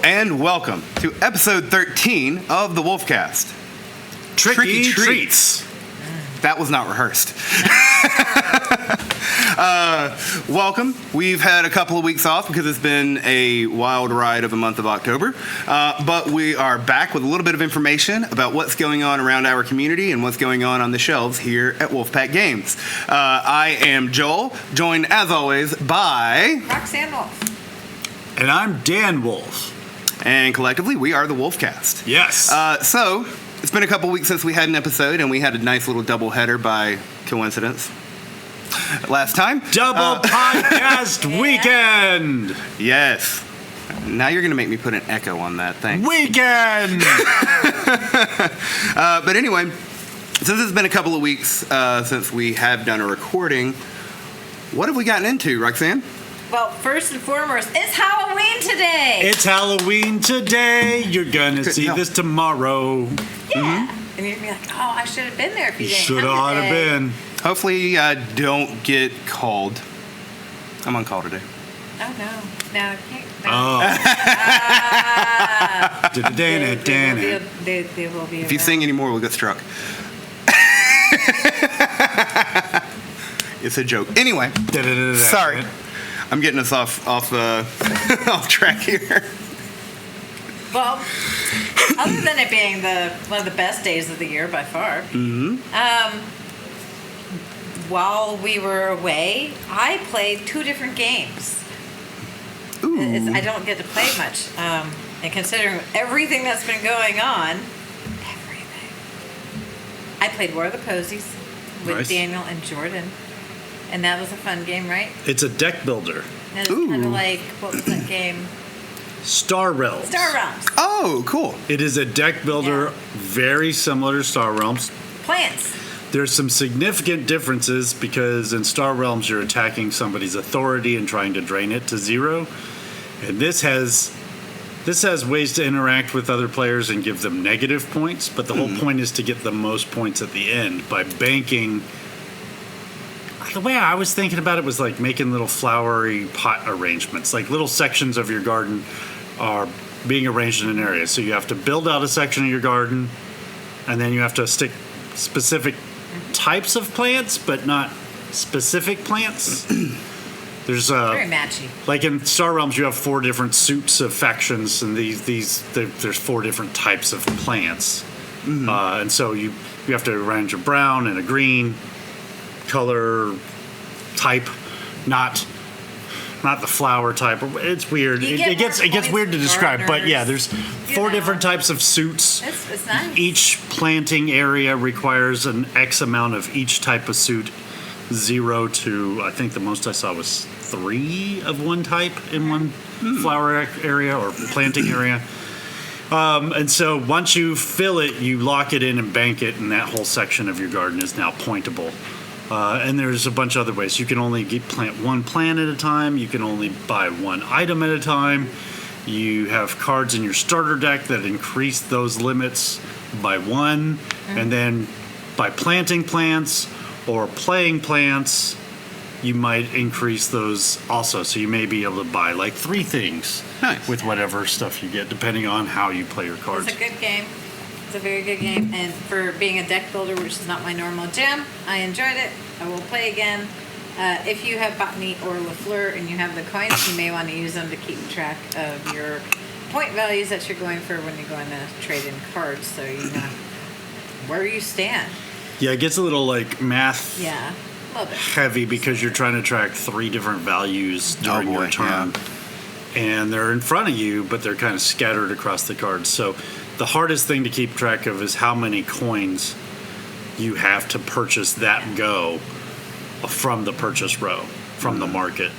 and welcome to episode 13 of the Wulfcast. Tricky Treats. That was not rehearsed. Welcome. We've had a couple of weeks off because it's been a wild ride of the month of October. But we are back with a little bit of information about what's going on around our community and what's going on the shelves here at Wulfpack Games. I am Joel, joined as always by Roxane Dan. And I'm Dan Wolf. And collectively, we are the Wulfcast. Yes. So, it's been a couple weeks since we had an episode, and we had a nice little double header by coincidence. Last time. Double podcast weekend. Yes. Now you're going to make me put an echo on that thing. Weekend. But anyway, since it's been a couple of weeks since we have done a recording, what have we gotten into, Roxane? Well, first and foremost, it's Halloween today. It's Halloween today. You're going to see this tomorrow. Yeah. Mm-hmm. And you're going to be like, oh, I should have been there if you didn't Should come have today. been. Hopefully I don't get called. I'm on call today. Oh, no. No, I can't. Oh. They will be If you sing anymore, we'll get struck. It's a joke. Anyway, sorry. I'm getting us off off track here. Well, other than it being one of the best days of the year by far, while we were away, I played 2 different games. Ooh. I don't get to play much, and considering everything that's been going on, I played War of the Posies with Nice. Daniel and Jordan. And that was a fun game, right? It's a deck builder. And it's kind of like, what was that game? Star Realms. Star Realms. Oh, cool. It is a deck builder very similar to Star Realms. Plants. There's some significant differences because in Star Realms you're attacking somebody's authority and trying to drain it to 0. And this has ways to interact with other players and give them negative points, but the whole point is to get the most points at the end by banking. The way I was thinking about it was like making little flowery pot arrangements, like little sections of your garden are being arranged in an area. So you have to build out a section of your garden, and then you have to stick specific types of plants, but not specific plants. There's Very matchy. like in Star Realms, you have 4 different suits of factions, and there's 4 different types of plants, and so you have to arrange a brown and a green color type, not the flower type. It's weird. It gets weird to describe, but yeah, there's 4 different types of suits. It's nice. Each planting area requires an X amount of each type of suit. 0 to, I think the most I saw was 3 of one type in one flower area or planting area. And so once you fill it, you lock it in and bank it, and that whole section of your garden is now pointable. And there's a bunch of other ways. You can only plant 1 plant at a time. You can only buy 1 item at a time. You have cards in your starter deck that increase those limits by 1. And then by planting plants or playing plants, you might increase those also. So you may be able to buy like 3 things with whatever stuff you get, depending on how you play your cards. It's a good game. It's a very good game. And for being a deck builder, which is not my normal jam, I enjoyed it. I will play again. If you have Botany or LaFleur and you have the coins, you may want to use them to keep track of your point values that you're going for when you're going to trade in cards, so you know where you stand. Yeah, it gets a little like math Yeah, a little bit. heavy because you're trying to track 3 different values during your turn. Yeah. And they're in front of you, but they're kind of scattered across the cards. So the hardest thing to keep track of is how many coins you have to purchase that go from the purchase row, from the market.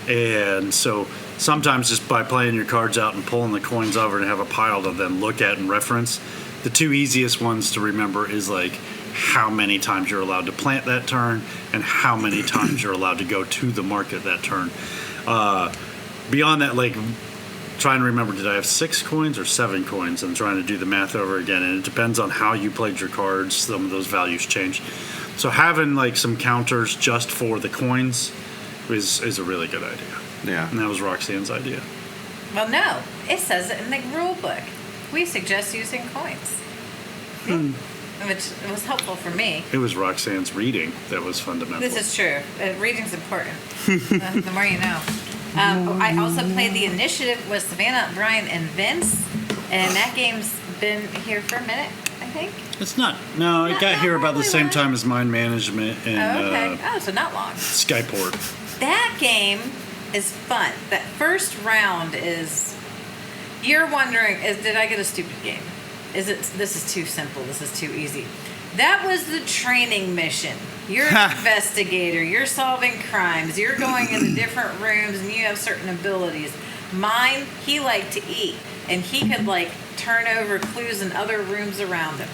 And so sometimes just by playing your cards out and pulling the coins over and have a pile to then look at and reference, the 2 easiest ones to remember is like how many times you're allowed to plant that turn and how many times you're allowed to go to the market that turn. Beyond that, like trying to remember, did I have 6 coins or 7 coins? I'm trying to do the math over again, and it depends on how you played your cards. Some of those values change. So having like some counters just for the coins is a really good idea. Yeah. And that was Roxane's idea. Well, no. It says it in the rule book. We suggest using coins. Which was helpful for me. It was Roxanne's reading that was fundamental. This is true. Reading's important. The more you know. I also played the initiative with Savannah, Brian, and Vince. And that game's been here for a minute, I think. It's not. No, it got here about the same long. time as Mind Management and So not long. Skyport. That game is fun. That first round is... You're wondering, did I get a stupid game? This is too simple, this is too easy. That was the training mission. You're an investigator, you're solving crimes, you're going into different rooms and you have certain abilities. Mine, he liked to eat, and he could turn over clues in other rooms around him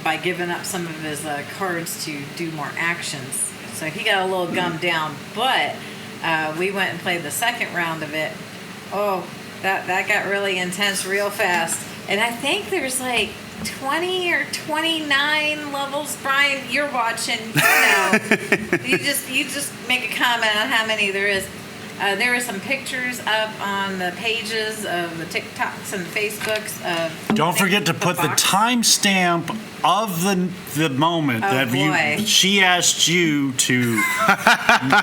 by giving up some of his cards to do more actions. So he got a little gummed down, but we went and played the second round of it. Oh, that got really intense real fast. And I think there's 20 or 29 levels. Brian, you're watching. You know. you just make a comment on how many there is. There are some pictures up on the pages of the TikToks and Facebooks. Don't forget to put the timestamp of the moment she asked you to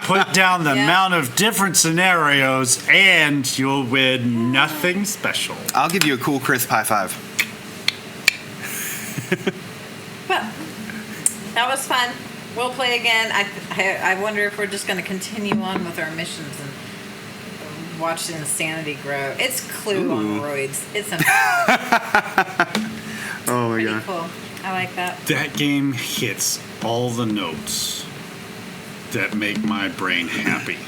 put down the amount of different scenarios, and you'll win nothing special. I'll give you a cool, crisp high five. Well, that was fun. We'll play again. I wonder if we're just going to continue on with our missions and watch the insanity grow. It's Clue on roids. It's amazing. Oh my Pretty god. cool. I like that. That game hits all the notes that make my brain happy.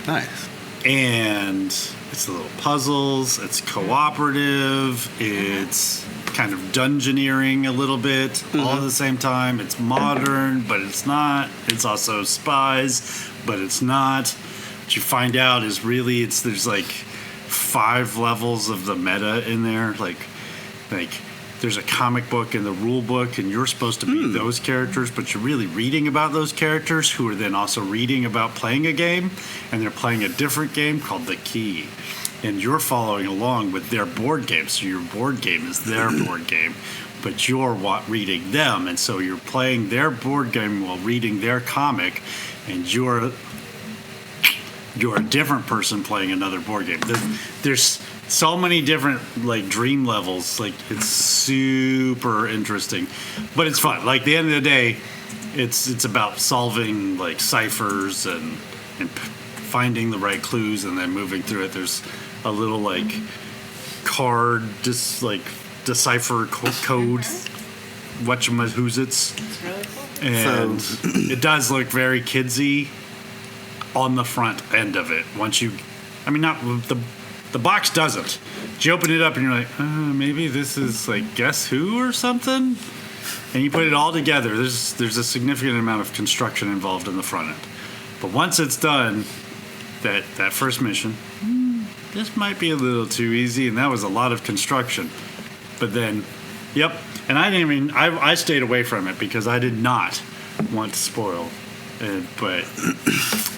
Nice. And it's the little puzzles, it's cooperative, it's kind of dungeoneering a little bit all at the same time. It's modern, but it's not. It's also spies, but it's not. What you find out is really there's 5 levels of the meta in there. Like there's a comic book and the rule book, and you're supposed to be those characters, but you're really reading about those characters who are then also reading about playing a game, and they're playing a different game called The Key. And you're following along with their board game, so your board game is their board game, but you're reading them, and so you're playing their board game while reading their comic, and you're a different person playing another board game. There's so many different dream levels. It's super interesting, but it's fun. At the end of the day, it's about solving ciphers and finding the right clues and then moving through it. There's a little card decipher code whatchamahoots. It's really cool. And it does look very kidsy on the front end of it. Not the box doesn't. You open it up and you're like, maybe this is Guess Who or something, and you put it all together. There's a significant amount of construction involved in the front end, but once it's done, that first mission, this might be a little too easy, and that was a lot of construction. But then, and I stayed away from it because I did not want to spoil it, but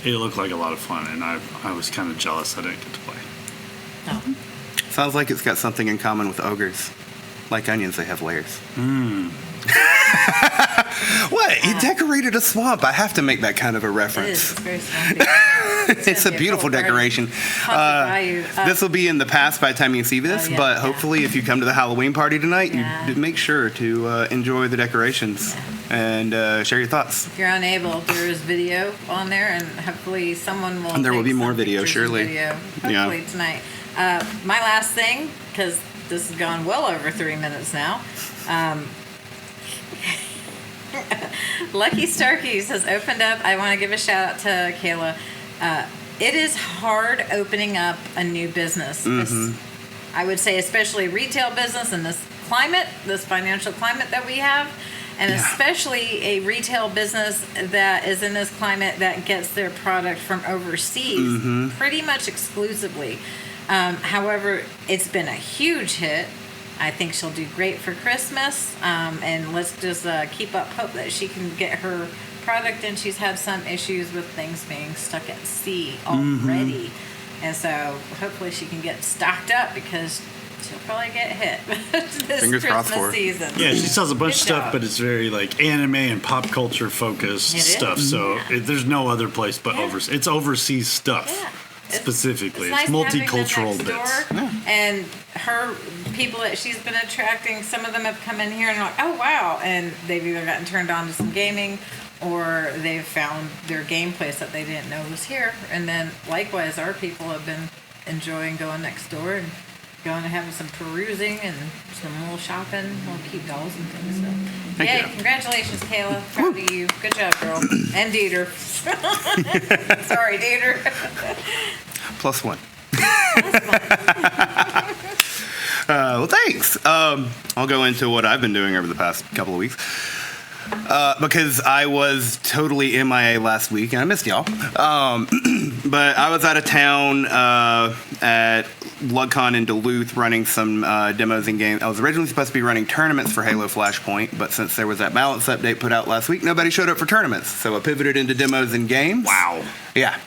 it looked like a lot of fun, and I was kind of jealous I didn't get to play. Oh. Sounds like it's got something in common with ogres. Like onions, they have layers. What? You decorated a swamp. I have to make that kind of a It is. reference. It's very swampy. It's a beautiful decoration. This will be in the past by the time you see this, but hopefully if you come to the Halloween party tonight, you make sure to enjoy the decorations and share your thoughts. If you're unable, there is video on there, and hopefully someone will. And there will take be more some video, pictures and surely. Video, hopefully tonight. My last thing, because this has gone well over 3 minutes now. Lucky Starkeys has opened up. I want to give a shout out to Kayla. It is hard opening up a new business. I would say especially retail business in this climate, this financial climate that we have, and especially a retail business that is in this climate that gets their product from overseas pretty much exclusively. However, it's been a huge hit. I think she'll do great for Christmas, and let's just keep up hope that she can get her product in. She's had some issues with things being stuck at sea already. And so hopefully she can get stocked up because she'll probably get hit this Fingers crossed for her. Christmas season. Yeah, she sells a bunch of Good stuff, job. but it's very like anime and pop culture focused It is. stuff. So there's no other place but Yeah. overseas. It's overseas stuff Yeah. Specifically. It's It's nice having them multicultural next bits. door. And her people that she's been attracting, some of them have come in here and are like, oh wow, and they've either gotten turned on to some gaming or they've found their game place that they didn't know was here. And then likewise, our people have been enjoying going next door and going and having some perusing and some little shopping, little cute dolls and things. So, Thank yay! you. Congratulations, Kayla. Proud of you. Good job, girl. And Dieter. Sorry, Dieter. +1. Well, thanks. I'll go into what I've been doing over the past couple of weeks. Because I was totally MIA last week, and I missed y'all. But I was out of town at LugCon in Duluth running some demos and games. I was originally supposed to be running tournaments for Halo Flashpoint, but since there was that balance update put out last week, nobody showed up for tournaments. So I pivoted into demos and games. Wow. Yeah.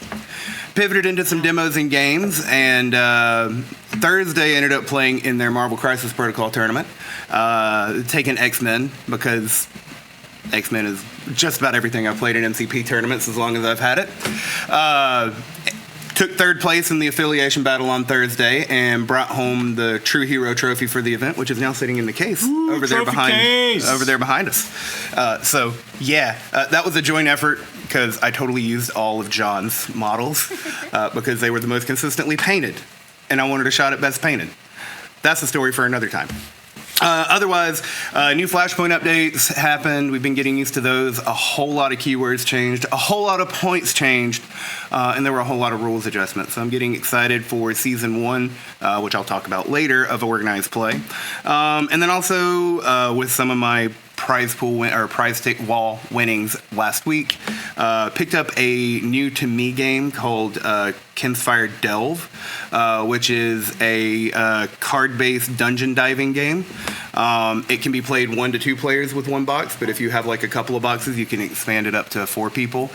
Pivoted into some demos and games, and Thursday ended up playing in their Marvel Crisis Protocol tournament, taking X-Men, because X-Men is just about everything I've played in MCP tournaments as long as I've had it. Took third place in the affiliation battle on Thursday and brought home the True Hero trophy for the event, which is now sitting in the case over there behind us. So yeah, that was a joint effort because I totally used all of John's models because they were the most consistently painted, and I wanted a shot at best painted. That's a story for another time. Otherwise, new Flashpoint updates happened. We've been getting used to those. A whole lot of keywords changed. A whole lot of points changed. And there were a whole lot of rules adjustments. So I'm getting excited for Season 1, which I'll talk about later, of Organized Play. And then also with some of my prize tick wall winnings last week, picked up a new to me game called Kinsfire Delve, which is a card-based dungeon diving game. It can be played 1 to 2 players with one box, but if you have like a couple of boxes, you can expand it up to 4 people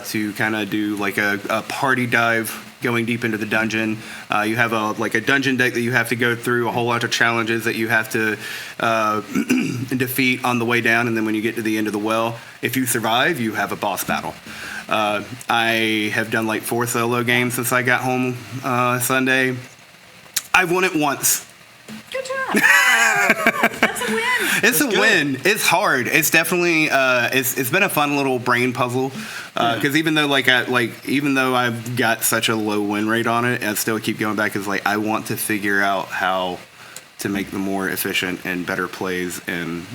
to kind of do like a party dive going deep into the dungeon. You have a dungeon deck that you have to go through, a whole lot of challenges that you have to defeat on the way down, and then when you get to the end of the well, if you survive, you have a boss battle. I have done like 4 solo games since I got home Sunday. I've won it once. Good job. That's a win. It's a win. It's hard. It's definitely it's been a fun little brain puzzle because even though even though I've got such a low win rate on it, I still keep going back. Is like I want to figure out how to make the more efficient and better plays. And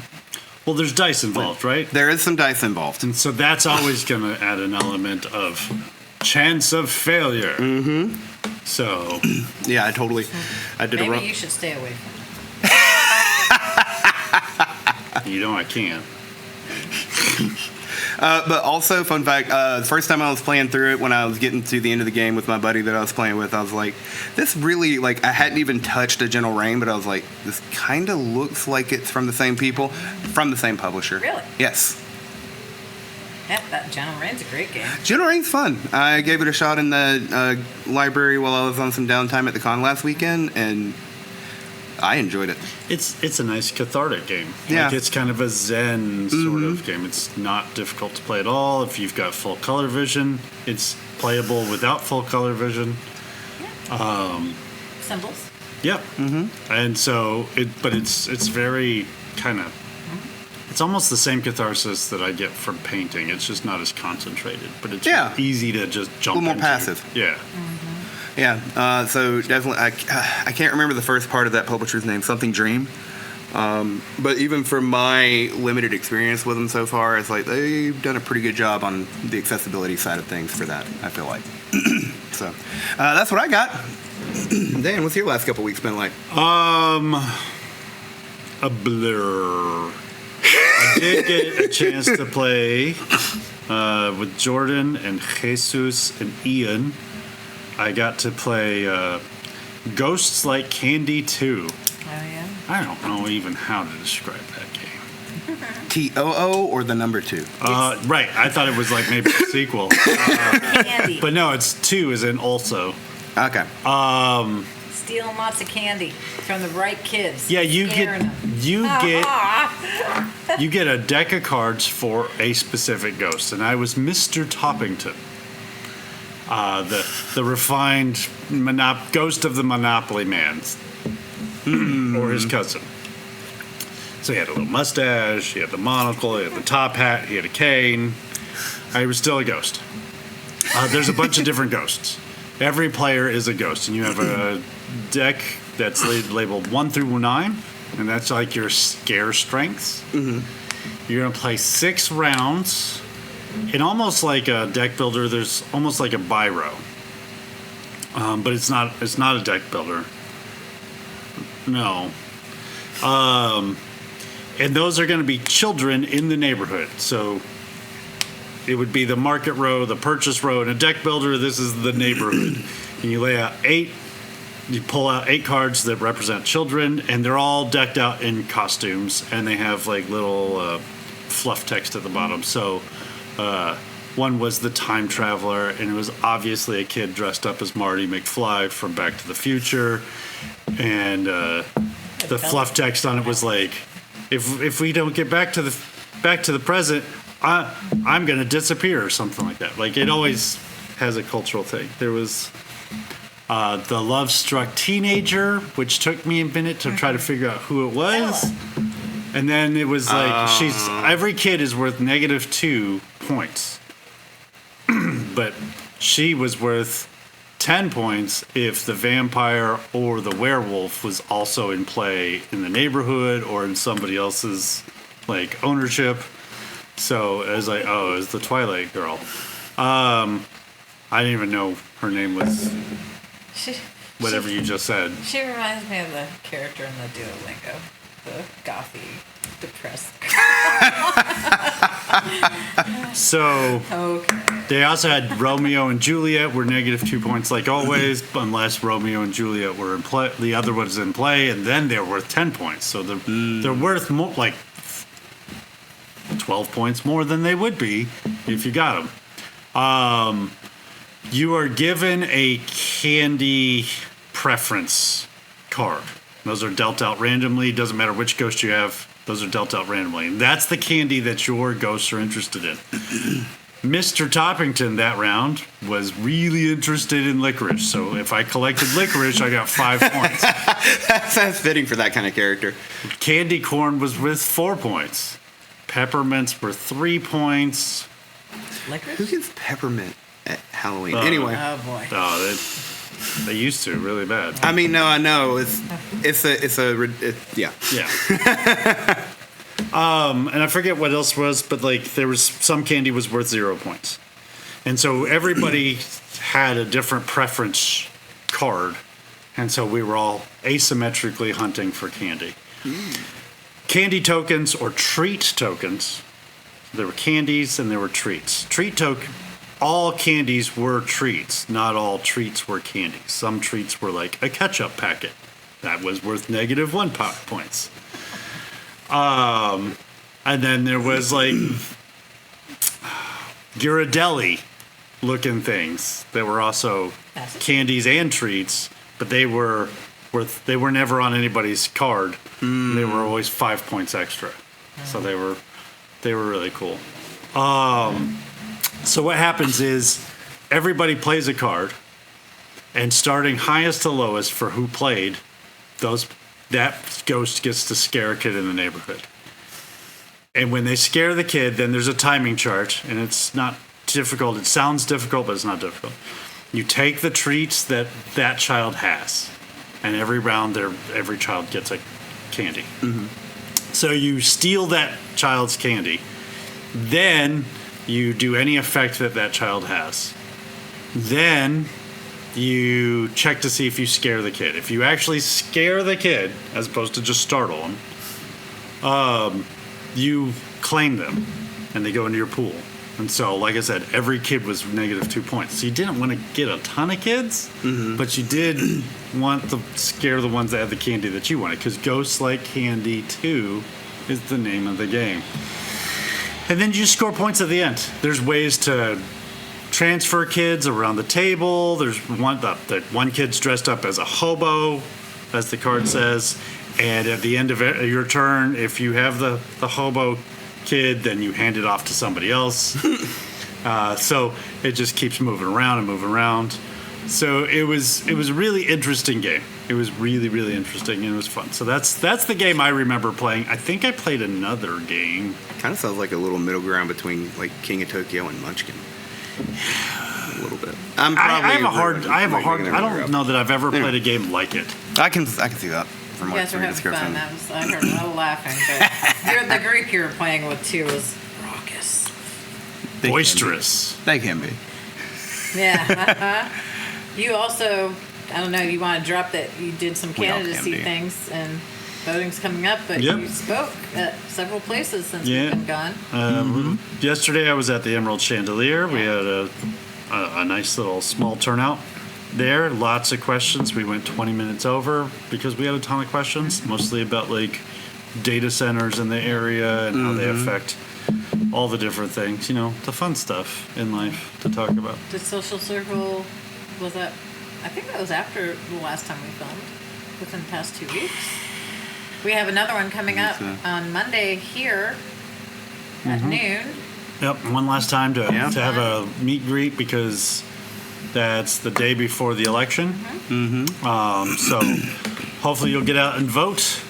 Well, there's dice involved, right? there is some dice involved. And so that's always going to add an element of chance of failure. Mm-hmm. So Yeah, I did a Maybe run. you should stay away from it. I can't. But also, fun fact, the first time I was playing through it, when I was getting to the end of the game with my buddy that I was playing with, I was like, this really, I hadn't even touched a Gentle Rain, but I was like, this kind of looks like it's from the same people, from the same publisher. Really? Yes. Yep, that Gentle Rain's a great game. Gentle Rain's fun. I gave it a shot in the library while I was on some downtime at the con last weekend, and I enjoyed it. It's a nice cathartic game. Yeah. It's kind of a zen sort of game. It's not difficult to play at all. If you've got full color vision, it's playable without full color vision. Symbols. Yep. Mm-hmm. And so it's very kind of. It's almost the same catharsis that I get from painting. It's just not as concentrated, but it's easy to just jump A little more into. passive. Yeah. Yeah, so definitely, I can't remember the first part of that publisher's name, something Dream. But even from my limited experience with them so far, it's like they've done a pretty good job on the accessibility side of things for that, I feel like. So that's what I got. Dan, what's your last couple weeks been like? A blur. I did get a chance to play with Jordan and Jesus and Ian. I got to play Ghosts Like Candy 2. Oh, yeah. I don't know even how to describe that game. TOO or the number 2? Right. I thought it was like maybe a sequel. Candy. But no, it's 2 as in also. Okay. Stealing lots of candy from the right kids. Yeah, you Scaring get a deck of cards for a specific ghost, and I was Mr. Toppington, the refined ghost of the Monopoly man, or his cousin. So he had a little mustache, he had the monocle, he had the top hat, he had a cane. He was still a ghost. There's a bunch of different ghosts. Every player is a ghost, and you have a deck that's labeled 1 through 9, and that's like your scare strengths. Mm-hmm. You're going to play 6 rounds. And almost like a deck builder, there's almost like a biro. But it's not a deck builder. No. And those are going to be children in the neighborhood. So it would be the market row, the purchase row, and a deck builder. This is the neighborhood. And you lay out 8. You pull out 8 cards that represent children, and they're all decked out in costumes, and they have like little fluff text at the bottom. So one was the time traveler, and it was obviously a kid dressed up as Marty McFly from Back to the Future, and the fluff text on it was like, if we don't get back to the present, I'm gonna disappear, or something like that. Like, it always has a cultural thing. There was the love-struck teenager, which took me a minute to try to figure out who it was. And then it was like, every kid is worth -2 points. But she was worth 10 points if the vampire or the werewolf was also in play in the neighborhood or in somebody else's like ownership. So it was like, oh, it was the Twilight girl. I didn't even know her name was whatever you just said. She reminds me of the character in the Duolingo, the gothy, depressed. So Okay. they also had Romeo and Juliet were -2 points like always, unless Romeo and Juliet were in play, the other one's in play, and then they're worth 10 points. So they're worth more, like 12 points more than they would be if you got them. You are given a candy preference card. Those are dealt out randomly. Doesn't matter which ghost you have. Those are dealt out randomly. And that's the candy that your ghosts are interested in. Mr. Toppington that round was really interested in licorice. So if I collected licorice, I got 5 points. That's fitting for that kind of character. Candy corn was worth 4 points. Peppermints were 3 points. Licorice? Who gets peppermint at Halloween? Anyway. Oh boy. Oh, they used to really bad. I mean, no, I know. Yeah. Yeah. And I forget what else was, but like there was some candy was worth 0 points. And so everybody had a different preference card. And so we were all asymmetrically hunting for candy. Candy tokens or treat tokens. There were candies and there were treats. All candies were treats. Not all treats were candies. Some treats were like a ketchup packet. That was worth -1 points. And then there was like Ghirardelli looking things that were also candies and treats, but they were never on anybody's card. They were always 5 points extra. So they were really cool. So what happens is everybody plays a card, and starting highest to lowest for who played, that ghost gets to scare a kid in the neighborhood. And when they scare the kid, then there's a timing chart, and it's not difficult. It sounds difficult, but it's not difficult. You take the treats that child has, and every round every child gets a candy. Mm-hmm. So you steal that child's candy. Then you do any effect that child has. Then you check to see if you scare the kid. If you actually scare the kid, as opposed to just startle them, you claim them, and they go into your pool. And so, like I said, every kid was -2 points. So you didn't want to get a ton of kids, but you did want to scare the ones that had the candy that you wanted, because Ghosts Like Candy 2 is the name of the game. And then you just score points at the end. There's ways to transfer kids around the table. There's one kid's dressed up as a hobo, as the card says. And at the end of your turn, if you have the hobo kid, then you hand it off to somebody else. So it just keeps moving around and moving around. So it was a really interesting game. It was really, really interesting, and it was fun. So that's the game I remember playing. I think I played another game. Kind of sounds like a little middle ground between like King of Tokyo and Munchkin. A little bit. I don't know that I've ever played a game like it. I can see that. From You guys were having fun. I heard a lot of laughing. But the group you were playing with too was raucous, Boisterous. They can be. Yeah. You also, I don't know. You want to drop that? You did some We all can candidacy be. things, and voting's coming up. But Yep. you spoke at several places since we've been gone. Yesterday I was at the Emerald Chandelier. We had a nice little small turnout there. Lots of questions. We went 20 minutes over because we had a ton of questions, mostly about like data centers in the area and how they affect all the different things. You know, the fun stuff in life to talk about. Did Social Circle, was that, I think that was after the last time we filmed, within the past 2 weeks. We have another one coming up on Monday here at noon. Yep, one last time to Yeah. have a meet and greet because that's the day before the election. So hopefully you'll get out and vote.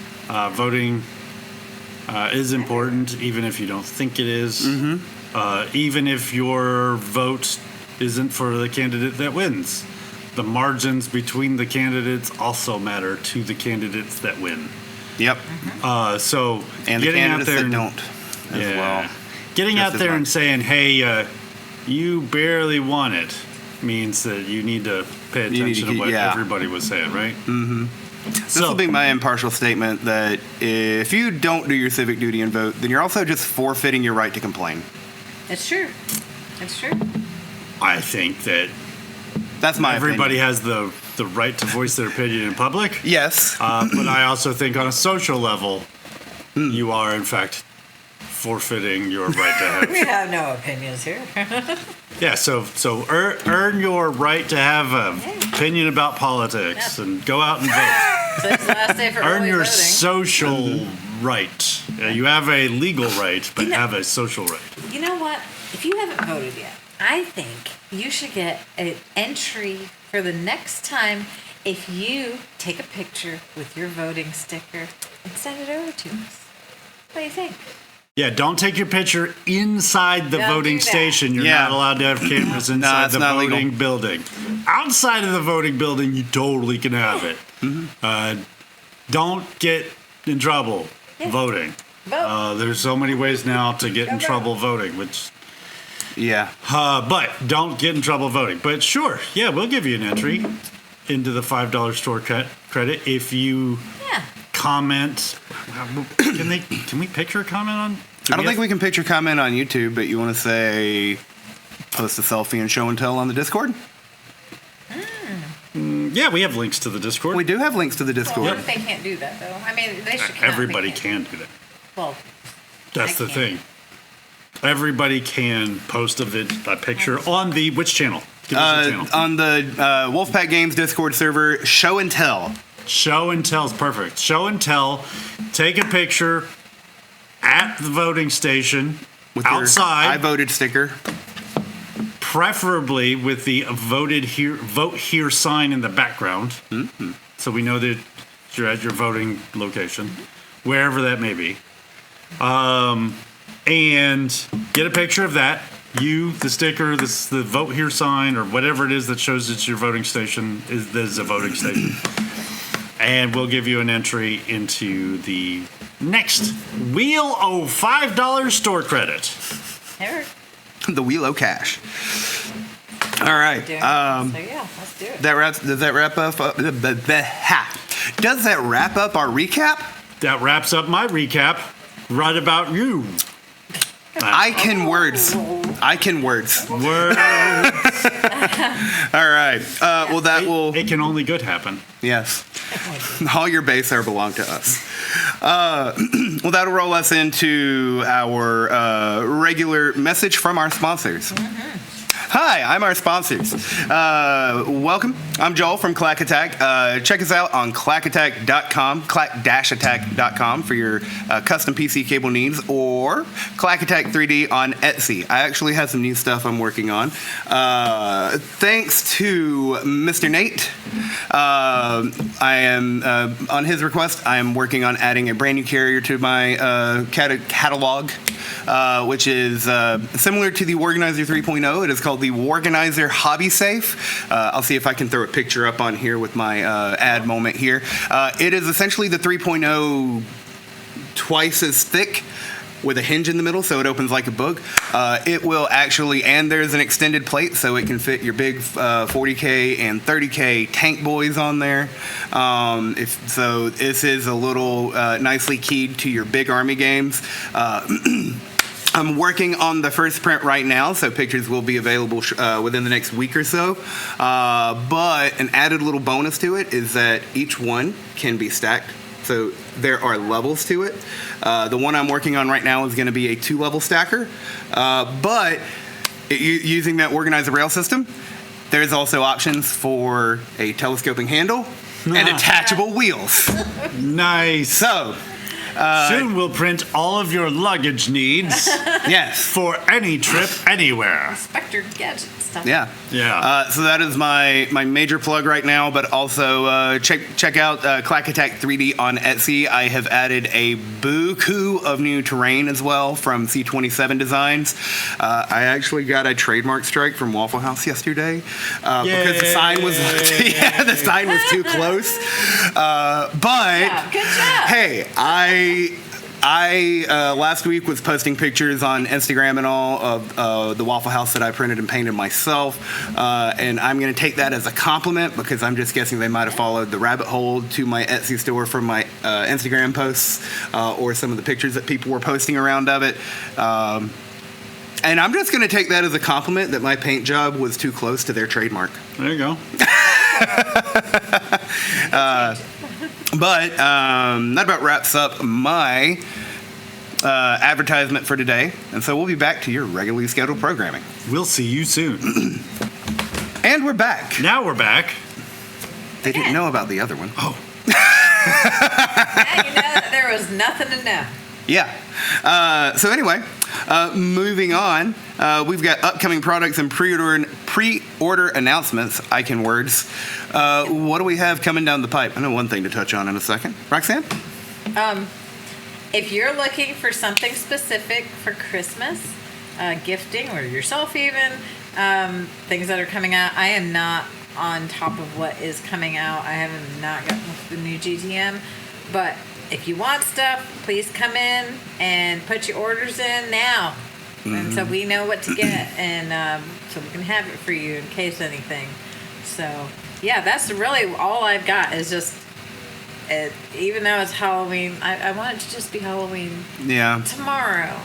Voting is important, even if you don't think it is. Even if your vote isn't for the candidate that wins. The margins between the candidates also matter to the candidates that win. Yep. So And the getting out candidates there that and- don't as well. Getting Just out as there and much. saying, hey, you barely won it, means that you need to pay You need to attention to keep- what yeah. everybody was saying, right? This will be my impartial statement that if you don't do your civic duty and vote, then you're also just forfeiting your right to complain. It's true. It's true. I think that That's my everybody opinion. has the right to voice their opinion in public. Yes. But I also think on a social level, you are, in fact, forfeiting your right to have. We have no opinions here. Yeah, so earn your right to have an opinion about politics and go out and vote. So it's the last day for Earn early your voting. social right. You have a legal right, but You know- have a social right. You know what? If you haven't voted yet, I think you should get an entry for the next time if you take a picture with your voting sticker and send it over to us. What do you think? Yeah, don't take your picture inside the Don't voting do that. station. You're Yeah. not allowed to have cameras inside it's the not voting legal. building. Outside of the voting building, you totally can have it. Don't get in trouble Yeah. voting. Vote. There's so many ways now to get in Go trouble voting, which Yeah. but don't get in trouble voting. But sure, yeah, we'll give you an entry into the $5 store credit if you Yeah. comment. Can we picture a comment on? I don't think we can picture comment on YouTube, but you want to say post a selfie and show and tell on the Discord? Yeah, we have links to the Discord. We do have links to the Well, Discord. what if they can't do that, though? I mean, they should. Everybody can do that. Well, That's I the can't. thing. Everybody can post a picture on the which channel? Give us the channel. On the Wulfpack Games Discord server, show and tell. Show and tell is perfect. Show and tell. Take a picture at the voting station With your outside. I voted sticker. Preferably with the vote here sign in the background, so we know that you're at your voting location, wherever that may be, and get a picture of that. You, the sticker, the vote here sign, or whatever it is that shows it's your voting station is a voting station, and we'll give you an entry into the next Wheel o' $5 store credit. never The Wheel o' Cash. All right. do it. So yeah, let's do it. Does that wrap up? Does that wrap up our recap? That wraps up my recap. Right about you. I can words. Word. All right. Well, that will. It can only good happen. Yes. All your base are belong to us. Well, that'll roll us into our regular message from our sponsors. Hi, I'm our sponsors. Welcome. I'm Joel from Clack Attack. Check us out on clackattack.com, clack-attack.com for your custom PC cable needs, or Clack Attack 3D on Etsy. I actually have some new stuff I'm working on. Thanks to Mr. Nate. I am, on his request, I am working on adding a brand new carrier to my catalog, which is similar to the Organizer 3.0. It is called the Organizer Hobby Safe. I'll see if I can throw a picture up on here with my ad moment here. It is essentially the 3.0 twice as thick with a hinge in the middle, so it opens like a book. It will actually, and there's an extended plate, so it can fit your big 40K and 30K tank boys on there. So this is a little nicely keyed to your big army games. I'm working on the first print right now, so pictures will be available within the next week or so. But an added little bonus to it is that each one can be stacked. So there are levels to it. The one I'm working on right now is going to be a 2-level stacker. But using that Organizer rail system, there's also options for a telescoping handle and attachable wheels. Nice. So soon we'll print all of your luggage needs. Yes. For any trip, anywhere. Spectre gadget stuff. Yeah. Yeah. So that is my major plug right now, but also check out Clack Attack 3D on Etsy. I have added a buku of new terrain as well from C27 Designs. I actually got a trademark strike from Waffle House yesterday because the sign was the sign was too close. But Yeah, good job. hey, I last week was posting pictures on Instagram and all of the Waffle House that I printed and painted myself, and I'm going to take that as a compliment because I'm just guessing they might have followed the rabbit hole to my Etsy store from my Instagram posts or some of the pictures that people were posting around of it. And I'm just going to take that as a compliment that my paint job was too close to their trademark. There you go. But that about wraps up my advertisement for today. And so we'll be back to your regularly scheduled programming. We'll see you soon. And we're back. Now we're back. They didn't know about the other one. Oh. Yeah, you know that there was nothing to know. Yeah. So anyway, moving on, we've got upcoming products and pre-order announcements. I can words. What do we have coming down the pipe? I know one thing to touch on in a second. Roxanne? If you're looking for something specific for Christmas, gifting, or yourself even, things that are coming out, I am not on top of what is coming out. I have not gotten the new GTM, but if you want stuff, please come in and put your orders in now. And so we know what to get, and so we can have it for you in case anything. So, yeah, that's really all I've got is just, even though it's Halloween, I want it to just be Halloween. Yeah. Tomorrow,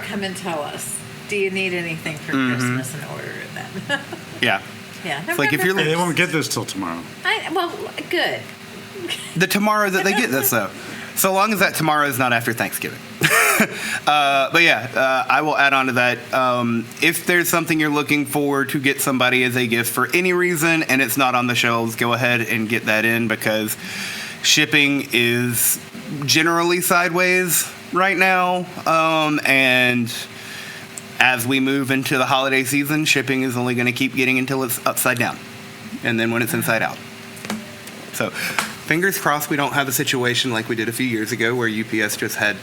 come and tell us. Do you need anything for Christmas and order it then? Yeah. Yeah. It's like if you're They won't get this till tomorrow. Well, good. the tomorrow that they get this, though. So long as that tomorrow is not after Thanksgiving. But yeah, I will add on to that. If there's something you're looking for to get somebody as a gift for any reason and it's not on the shelves, go ahead and get that in because shipping is generally sideways right now. And as we move into the holiday season, shipping is only going to keep getting until it's upside down. And then when it's inside out. So fingers crossed we don't have a situation like we did a few years ago where UPS just had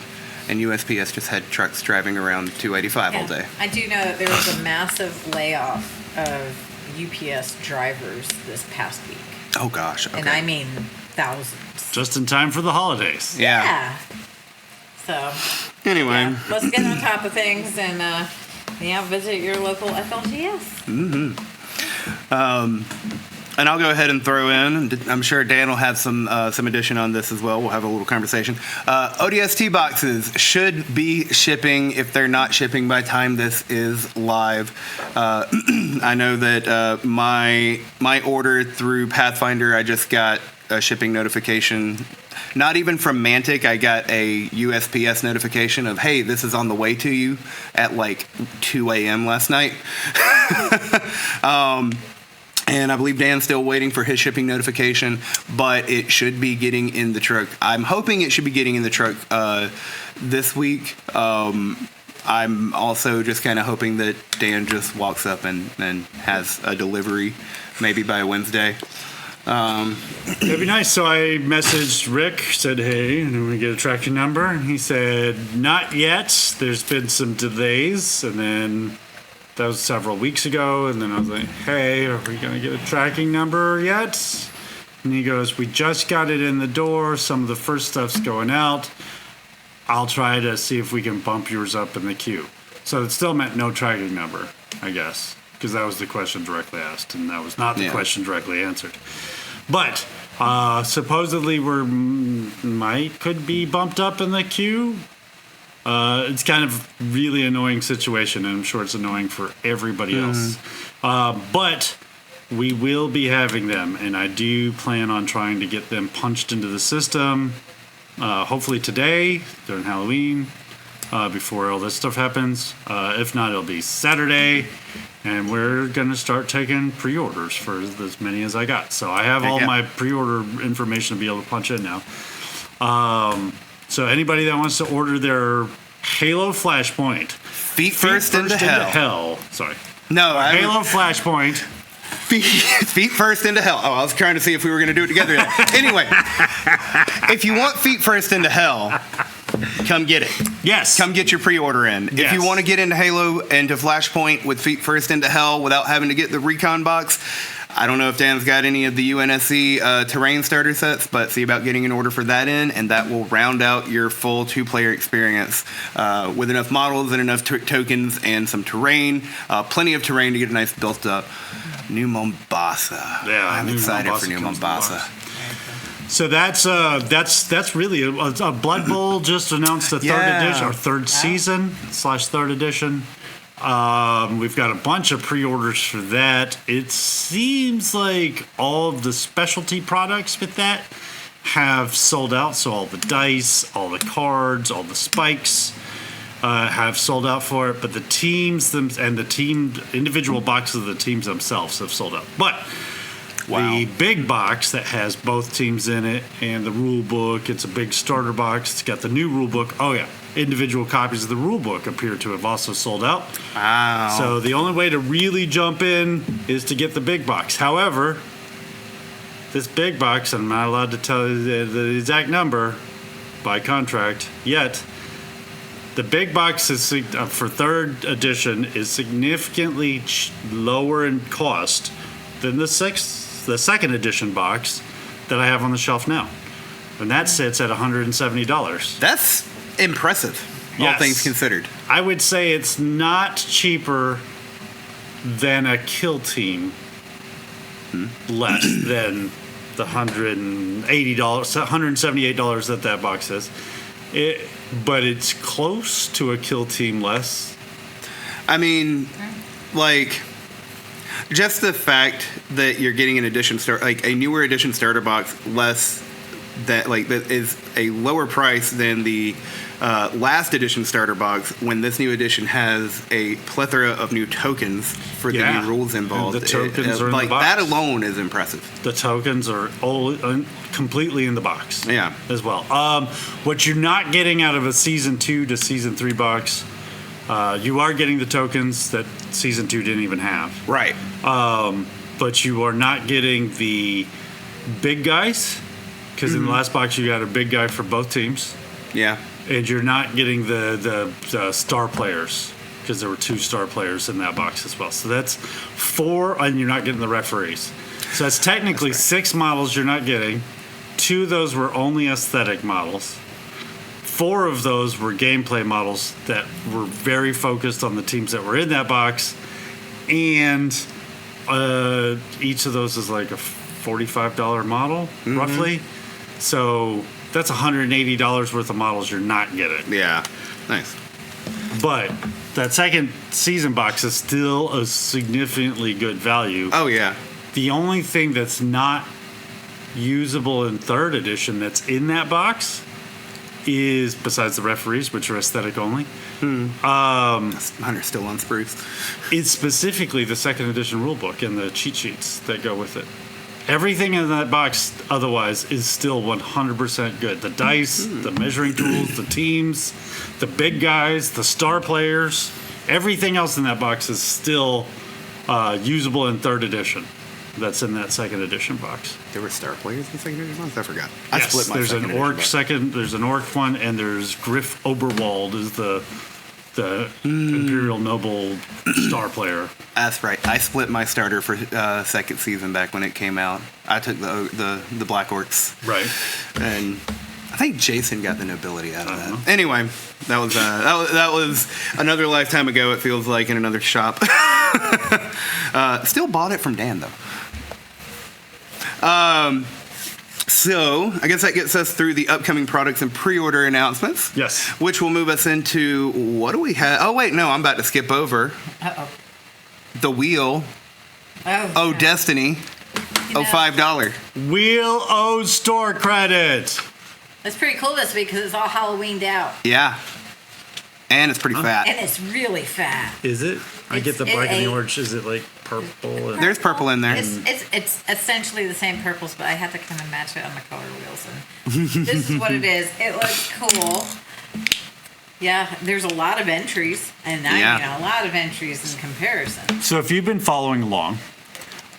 and USPS just had trucks driving around 285 all day. I do know that there was a massive layoff of UPS drivers this past week. Oh gosh. Okay. And I mean thousands. Just in time for the holidays. Yeah. So Anyway. yeah, let's get on top of things and visit your local FLGS. And I'll go ahead and throw in, and I'm sure Dan will have some addition on this as well. We'll have a little conversation. ODST boxes should be shipping if they're not shipping by the time this is live. I know that my order through Pathfinder, I just got a shipping notification. Not even from Mantic. I got a USPS notification of, hey, this is on the way to you at like 2 a.m. last night. And I believe Dan's still waiting for his shipping notification, but it should be getting in the truck. I'm hoping it should be getting in the truck this week. I'm also just kind of hoping that Dan just walks up and has a delivery maybe by Wednesday. That'd be nice. So I messaged Rick, said, hey, do we get a tracking number? And he said, not yet. There's been some delays. And then that was several weeks ago. And then I was like, hey, are we going to get a tracking number yet? And he goes, we just got it in the door. Some of the first stuff's going out. I'll try to see if we can bump yours up in the queue. So it still meant no tracking number, I guess, because that was the question directly asked, and that was not the question directly answered. But supposedly could be bumped up in the queue. It's kind of really annoying situation, and I'm sure it's annoying for everybody else. But we will be having them, and I do plan on trying to get them punched into the system. Hopefully today, during Halloween, before all this stuff happens. If not, it'll be Saturday, and we're going to start taking pre-orders for as many as I got. So I have all my pre-order information to be able to punch in now. So anybody that wants to order their Halo Flashpoint. Feet first into hell. Sorry. No, Halo Flashpoint. Feet first into hell. Oh, I was trying to see if we were going to do it together. Anyway, if you want feet first into hell, come get it. Yes. Come get your pre-order in. Yes. If you want to get into Halo and to Flashpoint with feet first into hell without having to get the recon box, I don't know if Dan's got any of the UNSC terrain starter sets, but see about getting an order for that in, and that will round out your full two-player experience with enough models and enough tokens and some terrain, plenty of terrain to get a nice built-up New Mombasa. Yeah, I'm excited for New Mombasa. So that's really a Blood Bowl just announced a third edition or third season / third edition. We've got a bunch of pre-orders for that. It seems like all of the specialty products with that have sold out. So all the dice, all the cards, all the spikes have sold out for it. But the teams and the individual boxes of the teams themselves have sold out. But the big box that has both teams in it and the rule book, it's a big starter box. It's got the new rule book. Oh, yeah. Individual copies of the rule book appear to have also sold out. Wow. So the only way to really jump in is to get the big box. However, this big box, I'm not allowed to tell you the exact number by contract yet. The big box is for third edition is significantly lower in cost than the second edition box that I have on the shelf now. And that sits at $170. That's impressive, all things considered. I would say it's not cheaper than a kill team, less than the $180, $178 that box is. But it's close to a kill team less. I mean, like, just the fact that you're getting an edition a newer edition starter box that is a lower price than the last edition starter box, when this new edition has a plethora of new tokens for the new rules involved. And the tokens are in the box. That alone is impressive. The tokens are all completely in the box. Yeah. As well. What you're not getting out of a Season 2 to Season 3 box, you are getting the tokens that Season 2 didn't even have. Right. But you are not getting the big guys, because in the last box you got a big guy for both teams. Yeah. And you're not getting the star players, because there were 2 star players in that box as well. So that's 4, and you're not getting the referees. So that's technically 6 models you're not getting. 2 of those were only aesthetic models. 4 of those were gameplay models that were very focused on the teams that were in that box. And each of those is like a $45 model, roughly. So that's $180 worth of models you're not getting. Yeah, nice. But that second season box is still a significantly good value. Oh, yeah. The only thing that's not usable in 3rd edition that's in that box is, besides the referees, which are aesthetic only, Mine are still unspruced. is specifically the 2nd edition rulebook and the cheat sheets that go with it. Everything in that box otherwise is still 100% good. The dice, the measuring tools, the teams, the big guys, the star players, everything else in that box is still usable in 3rd edition. That's in that 2nd edition box. There were star players in the second edition ones? I forgot. Yes, there's an orc second. There's an orc one, and there's Griff Oberwald is the Imperial Noble star player. That's right. I split my starter for 2nd season back when it came out. I took the Black Orcs. Right. And I think Jason got the nobility out of that. Anyway, that was another lifetime ago, it feels like, in another shop. Still bought it from Dan, though. So I guess that gets us through the upcoming products and pre-order announcements. Yes. Which will move us into, what do we have? Oh, wait, no, I'm about to skip over. Uh-oh. The wheel. Oh, Destiny. $5. Wheel O store credit. That's pretty cool this week because it's all Halloweened out. Yeah. And it's pretty fat. And it's really fat. Is it? I get the black and the orange. Is it like purple? And There's purple in there. It's essentially the same purples, but I had to kind of match it on the color wheels. And this is what it is. It looks cool. Yeah, there's a lot of entries, and I mean a lot of entries in comparison. So if you've been following along,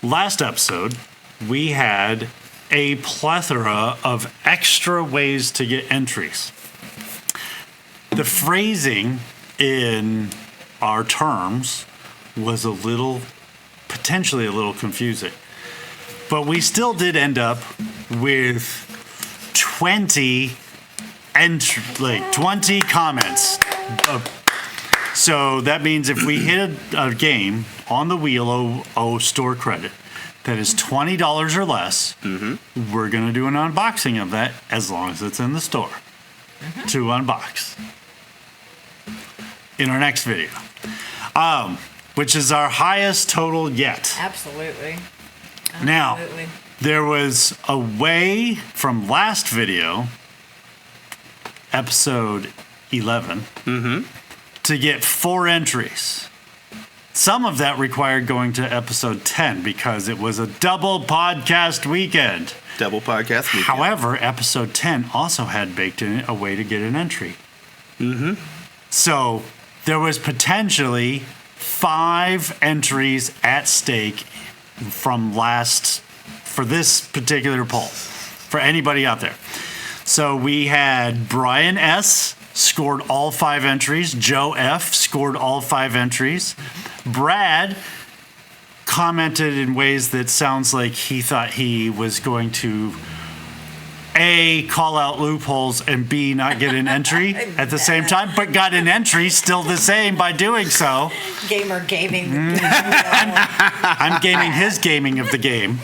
last episode we had a plethora of extra ways to get entries. The phrasing in our terms was potentially a little confusing. But we still did end up with 20 comments. So that means if we hit a game on the Wheel O store credit that is $20 or less, we're going to do an unboxing of that as long as it's in the store to unbox in our next video, which is our highest total yet. Absolutely. Now, there was a way from last video, episode 11, to get 4 entries. Some of that required going to episode 10 because it was a double podcast weekend. Double podcast weekend. However, episode 10 also had baked in it a way to get an entry. So there was potentially 5 entries at stake for this particular poll, for anybody out there. So we had Brian S. scored all 5 entries. Joe F. scored all 5 entries. Brad commented in ways that sounds like he thought he was going to A, call out loopholes, and B, not get an entry at the same time, but got an entry still the same by doing so. Gamer gaming. I'm gaming his gaming of the game.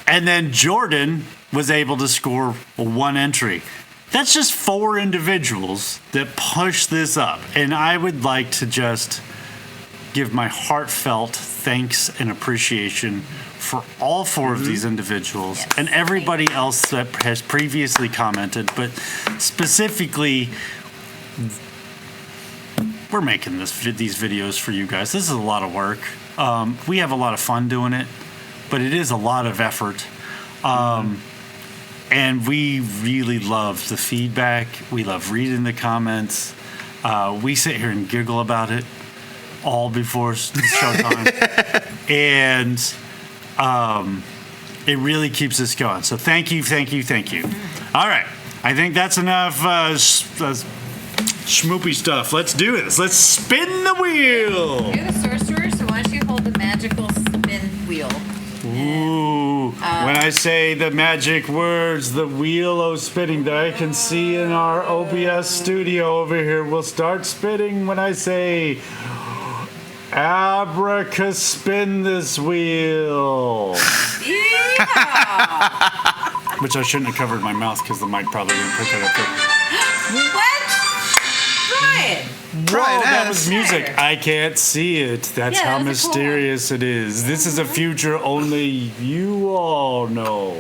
And then Jordan was able to score 1 entry. That's just 4 individuals that push this up. And I would like to just give my heartfelt thanks and appreciation for all 4 of these individuals and everybody else that has previously commented. But specifically, we're making these videos for you guys. This is a lot of work. We have a lot of fun doing it, but it is a lot of effort. And we really love the feedback. We love reading the comments. We sit here and giggle about it all before showtime. And it really keeps us going. So thank you. All right. I think that's enough schmoopy stuff. Let's do this. Let's spin the wheel. You're the sorcerer, so why don't you hold the magical spin wheel? Ooh. When I say the magic words, the wheel of spinning that I can see in our OBS studio over here will start spinning when I say Abraca spin this wheel. Yeah. Which I shouldn't have covered my mouth because the mic probably didn't pick that up. What? Brian. Brian that S. was music. I can't see it. That's Yeah, how that was a cool mysterious it is. This is a future only you all know.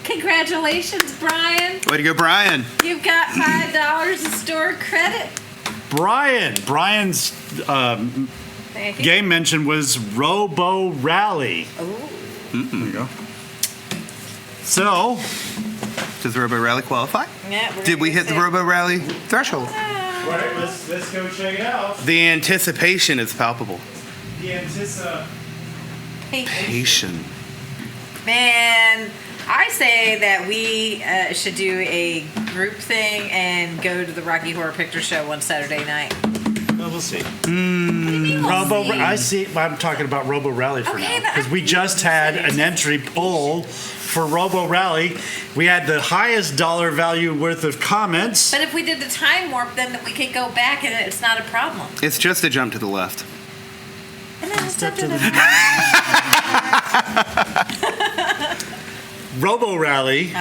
Congratulations, Brian. Way to go, Brian. You've got $5 of store credit. Brian's Thank you. game mention was Robo Rally. Ooh. There you go. So, Does the Robo Rally qualify? Yeah, we're Did gonna we go hit the see. Robo Rally threshold? right, let's go check it out. The anticipation is palpable. The Patient. Man, I say that we should do a group thing and go to the Rocky Horror Picture Show one Saturday night. Well, we'll see. What do you mean we'll Robo, see? I see. I'm talking about Robo Rally for Okay, now because we just had an entry poll for Robo Rally. We had the highest dollar value worth of comments. But if we did the time warp, then we could go back and it's not a problem. It's just a jump to the left. And then Step to the Robo Rally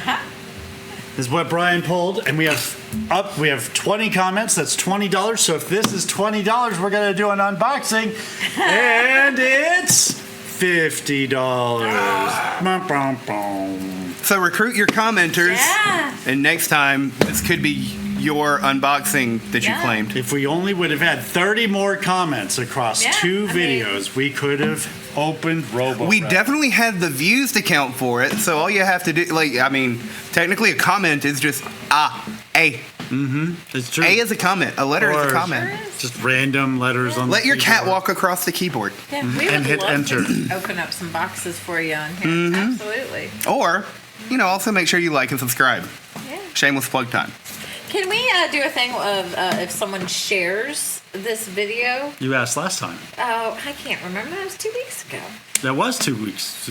is what Brian pulled, and we have 20 comments. That's $20. So if this is $20, we're gonna do an unboxing, and it's $50. Bum, bum, bum. So recruit your commenters, Yeah. and next time this could be your unboxing that you Yeah. claimed. If we only would have had 30 more comments across Yeah, two I mean- videos, we could have opened Robo. We Rally. definitely had the views to count for it, so all you have to do, technically a comment is just A. It's true. A is a comment. A letter is Or- a comment. Just random letters on. Let the your cat keyboard. walk across the keyboard. Yeah, we And would hit love enter. to open up some boxes for you on here. Absolutely. Or, also make sure you like and subscribe. Yeah. Shameless plug time. Can we do a thing of if someone shares this video? You asked last time. Oh, I can't remember. That was 2 weeks ago. That was 2 weeks.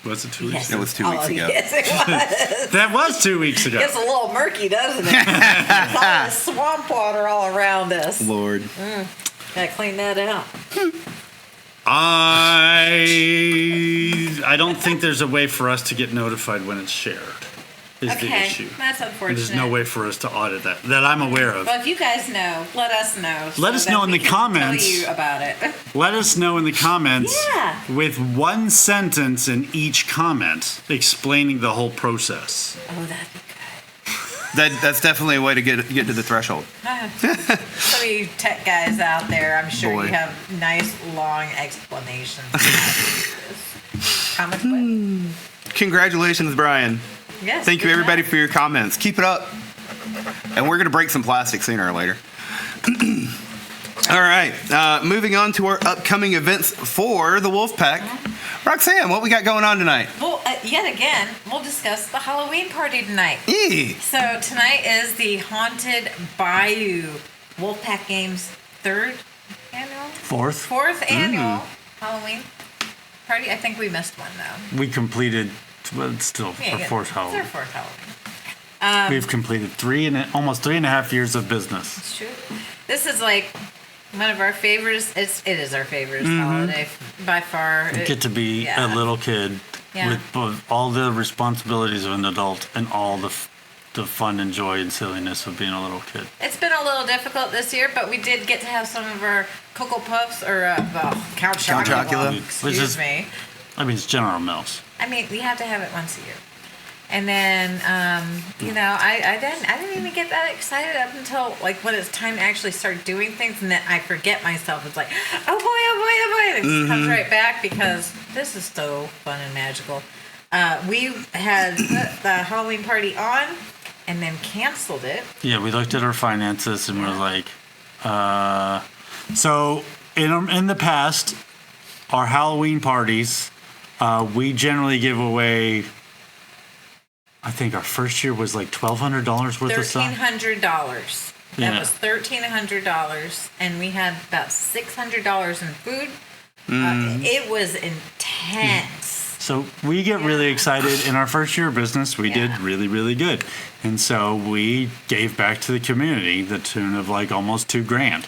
Was it 2 weeks? It was 2 weeks ago. Yes, it was. That was 2 weeks ago. Gets a little murky, doesn't it? There's all this swamp water all around us. Lord. Gotta clean that out. I don't think there's a way for us to get notified when it's shared. Is the Okay, issue. that's unfortunate. There's no way for us to audit that I'm aware of. Well, if you guys know, let us know. Let us know in we the can comments. Tell you about it. Let us know in the comments Yeah. with one sentence in each comment explaining the whole process. Oh, that'd be good. That's definitely a way to get to the threshold. Some of you tech guys out there, I'm sure Boy. you have nice long explanations. Comment away. Congratulations, Brian. Yes. Thank you, good everybody, job. for your comments. Keep it up. And we're going to break some plastic sooner or later. All right. Moving on to our upcoming events for the Wulfpack. Roxanne, what we got going on tonight? Well, yet again, we'll discuss the Halloween party tonight. Eee. So tonight is the Haunted Bayou Wulfpack Games fourth annual Halloween party. I think we missed one though. We completed, but it's still Yeah, our yeah, fourth it's our Halloween. fourth Halloween. We've completed almost 3.5 years of business. It's true. This is like one of our favorites. It is our favorite holiday by far. You get to be a little kid Yeah. with both all the responsibilities of an adult and all the fun and joy and silliness of being a little kid. It's been a little difficult this year, but we did get to have some of our Cocoa Puffs or Count Chocula. Chocula. Which is- Excuse me. I mean, it's General Mills. I mean, we have to have it once a year. And then, I didn't even get that excited up until like when it's time to actually start doing things, and then I forget myself. It's like, oh boy, and it just comes right back because this is so fun and magical. We had put the Halloween party on, and then canceled it. Yeah, we looked at our finances and we're like, so in the past, our Halloween parties, we generally give away. I think our first year was like $1,200 worth of stuff. $1,300. Yeah. That was $1,300, and we had about $600 in food. It was intense. So we get really excited. In our first year of business, we did Yeah. really, really good. And so we gave back to the community the tune of like almost $2,000.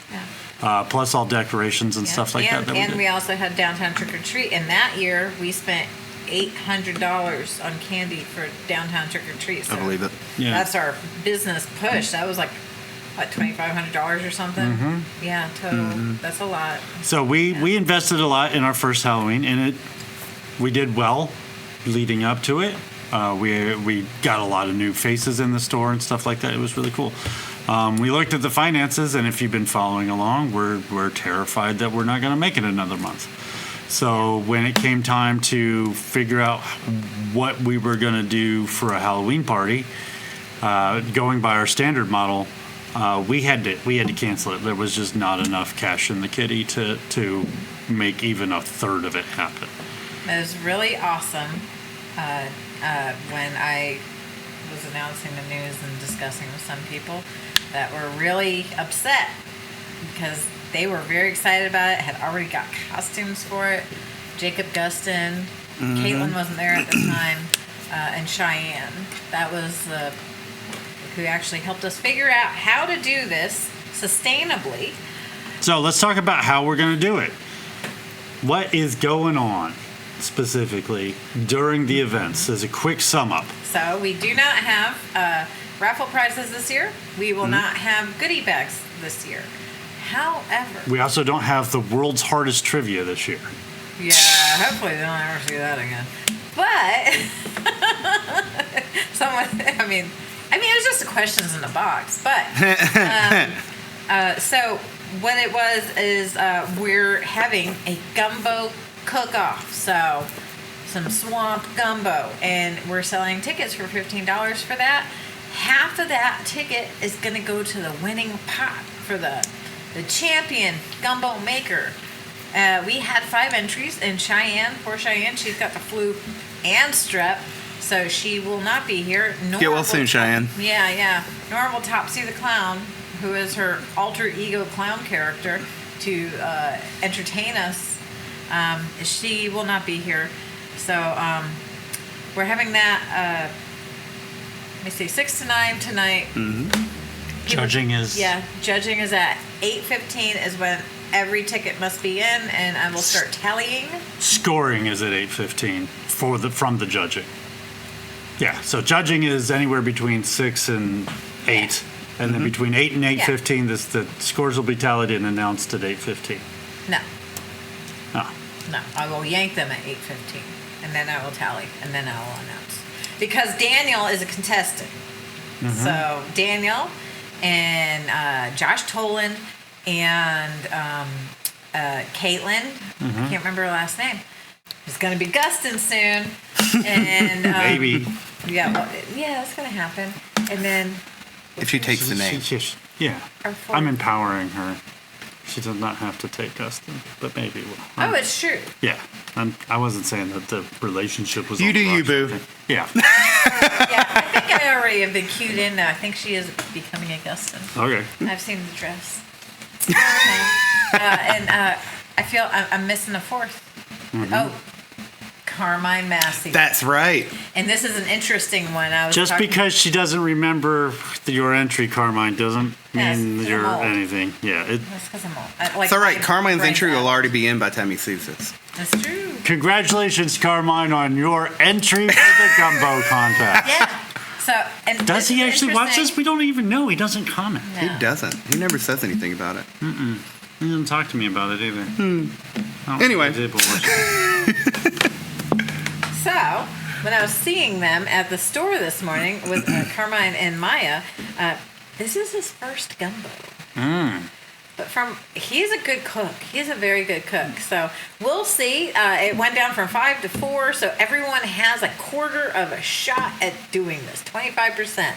Yeah. Plus all decorations and stuff like that. And we we did. also had downtown trick or treat. And that year we spent $800 on candy for downtown trick or treat. So I believe it. Yeah. that's our business push. That was like what, $2,500 or something? Mm-hmm. Yeah, total. That's a lot. So we invested a lot in our first Halloween, and we did well leading up to it. We got a lot of new faces in the store and stuff like that. It was really cool. We looked at the finances, and if you've been following along, we're terrified that we're not going to make it another month. So when it came time to figure out what we were going to do for a Halloween party, going by our standard model, we had to cancel it. There was just not enough cash in the kitty to make even a third of it happen. It was really awesome when I was announcing the news and discussing with some people that were really upset because they were very excited about it, had already got costumes for it. Jacob Gustin, Caitlin wasn't there at the time, and Cheyenne. That was who actually helped us figure out how to do this sustainably. So let's talk about how we're going to do it. What is going on specifically during the events as a quick sum up? So we do not have raffle prizes this year. We will not have goodie bags this year. However, We also don't have the world's hardest trivia this year. yeah, hopefully they don't ever see that again. But I mean, it was just the questions in the box. But so what it was is we're having a gumbo cook-off. So some swamp gumbo, and we're selling tickets for $15 for that. Half of that ticket is going to go to the winning pot for the champion gumbo maker. We had 5 entries, and poor Cheyenne, she's got the flu and strep, so she will not be here. Get well soon, Cheyenne. Yeah. Nor will Topsy the Clown, who is her alter ego clown character, to entertain us. She will not be here. So we're having that, let me see, 6 to 9 tonight. Judging is Judging is at 8:15 is when every ticket must be in, and I will start tallying. scoring is at 8:15 from the judging. Yeah, so judging is anywhere between 6 and 8, and then between 8 and 8:15, the scores will be tallied and announced at 8:15. No, Oh. no, I will yank them at 8:15, and then I will tally, and then I will announce. Because Daniel is a contestant. So Daniel and Josh Toland and Caitlin, I can't remember her last name. It's going to be Gustin soon. And Maybe. Yeah, that's going to happen. And then If she takes the name. Yeah, our fourth- I'm empowering her. She does not have to take Gustin, but maybe will. Oh, it's true. Yeah, I wasn't saying that the relationship was. You on do the you, rocks. boo. Yeah. Yeah, I think I already have been cued in now. I think she is becoming a Gustin. Okay. I've seen the dress. And I feel I'm missing a fourth. Oh, Carmine Massey. That's right. And this is an interesting one. I was Just talking- because she doesn't remember your entry, Carmine, doesn't Yes, mean 'cause you're I'm old. anything. Yeah. That's because I'm old. Like It's all right. my Carmine's brain's entry out. will already be in by the time he sees this. That's true. Congratulations, Carmine, on your entry for the gumbo contest. Yeah. So, and Does this he is actually watch this? interesting. We don't even know. He doesn't comment. He No. doesn't. He never says anything about it. He didn't talk to me about it either. I don't think Anyway. he did, but watch it. So, when I was seeing them at the store this morning with Carmine and Maya, this is his first gumbo. But he's a good cook. He's a very good cook. So we'll see. It went down from 5 to 4. So everyone has a quarter of a shot at doing this, 25%.